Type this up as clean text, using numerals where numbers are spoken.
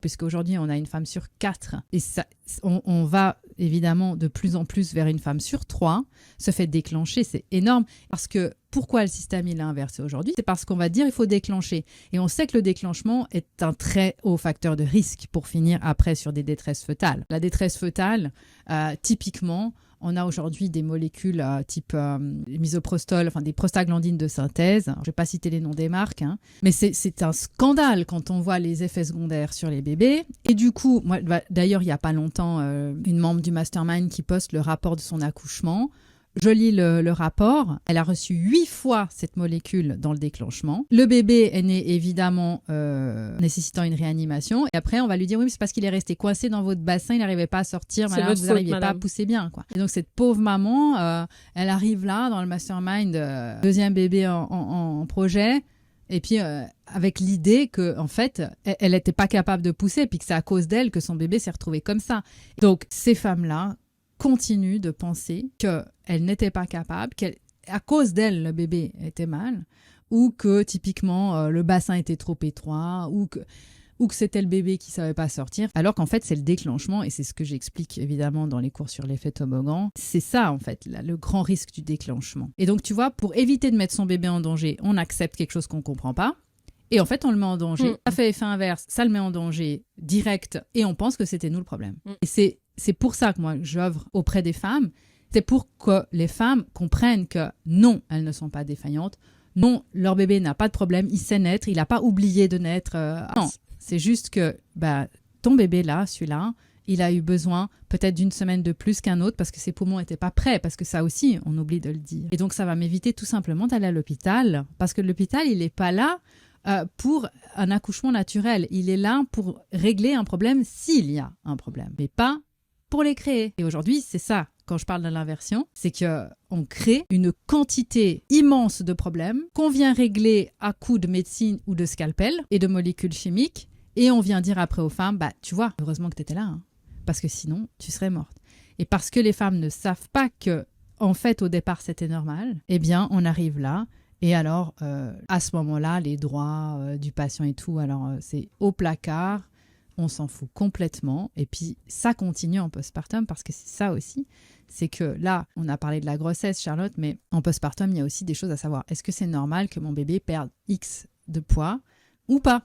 puisqu'aujourd'hui, on a une femme sur 4. Et ça, on va évidemment de plus en plus vers une femme sur 3. Se fait déclencher, c'est énorme. Parce que pourquoi le système il est inversé aujourd'hui? C'est parce qu'on va dire il faut déclencher. Et on sait que le déclenchement est un très haut facteur de risque pour finir après sur des détresses fœtales. La détresse fœtale, typiquement, on a aujourd'hui des molécules type misoprostol, enfin des prostaglandines de synthèse. Je ne vais pas citer les noms des marques, hein, mais c'est un scandale quand on voit les effets secondaires sur les bébés. Et du coup, moi, d'ailleurs, il n'y a pas longtemps, une membre du mastermind qui poste le rapport de son accouchement. Je lis le rapport. Elle a reçu 8 fois cette molécule dans le déclenchement. Le bébé est né évidemment nécessitant une réanimation. Et après, on va lui dire, oui, mais c'est parce qu'il est resté coincé dans votre bassin, il n'arrivait pas à sortir, madame, vous n'arriviez pas à pousser bien, quoi. Et donc, cette pauvre maman, elle arrive là, dans le mastermind, deuxième bébé en projet. Et puis, avec l'idée qu'en fait, elle n'était pas capable de pousser, puis que c'est à cause d'elle que son bébé s'est retrouvé comme ça. Donc, ces femmes-là continue de penser qu'elle n'était pas capable, qu'à cause d'elle, le bébé était mal, ou que typiquement le bassin était trop étroit, ou que c'était le bébé qui ne savait pas sortir, alors qu'en fait c'est le déclenchement, et c'est ce que j'explique évidemment dans les cours sur l'effet toboggan. C'est ça en fait, le grand risque du déclenchement. Et donc tu vois, pour éviter de mettre son bébé en danger, on accepte quelque chose qu'on ne comprend pas, et en fait on le met en danger. Ça fait effet inverse, ça le met en danger direct, et on pense que c'était nous le problème. Et c'est pour ça que moi, j'œuvre auprès des femmes. C'est pour que les femmes comprennent que non, elles ne sont pas défaillantes. Non, leur bébé n'a pas de problème. Il sait naître. Il n'a pas oublié de naître. Non, c'est juste que ton bébé là, celui-là, il a eu besoin peut-être d'une semaine de plus qu'un autre parce que ses poumons n'étaient pas prêts. Parce que ça aussi, on oublie de le dire. Et donc, ça va m'éviter tout simplement d'aller à l'hôpital. Parce que l'hôpital, il n'est pas là pour un accouchement naturel. Il est là pour régler un problème s'il y a un problème. Mais pas pour les créer. Et aujourd'hui, c'est ça, quand je parle de l'inversion, c'est qu'on crée une quantité immense de problèmes qu'on vient régler à coups de médecine ou de scalpel et de molécules chimiques, et on vient dire après aux femmes, tu vois, heureusement que tu étais là, hein, parce que sinon, tu serais morte. Et parce que les femmes ne savent pas que, en fait, au départ, c'était normal, eh bien, on arrive là, et alors, à ce moment-là, les droits du patient et tout, alors c'est au placard, on s'en fout complètement. Et puis, ça continue en postpartum parce que c'est ça aussi. C'est que là, on a parlé de la grossesse, Charlotte, mais en postpartum, il y a aussi des choses à savoir. Est-ce que c'est normal que mon bébé perde X de poids ou pas?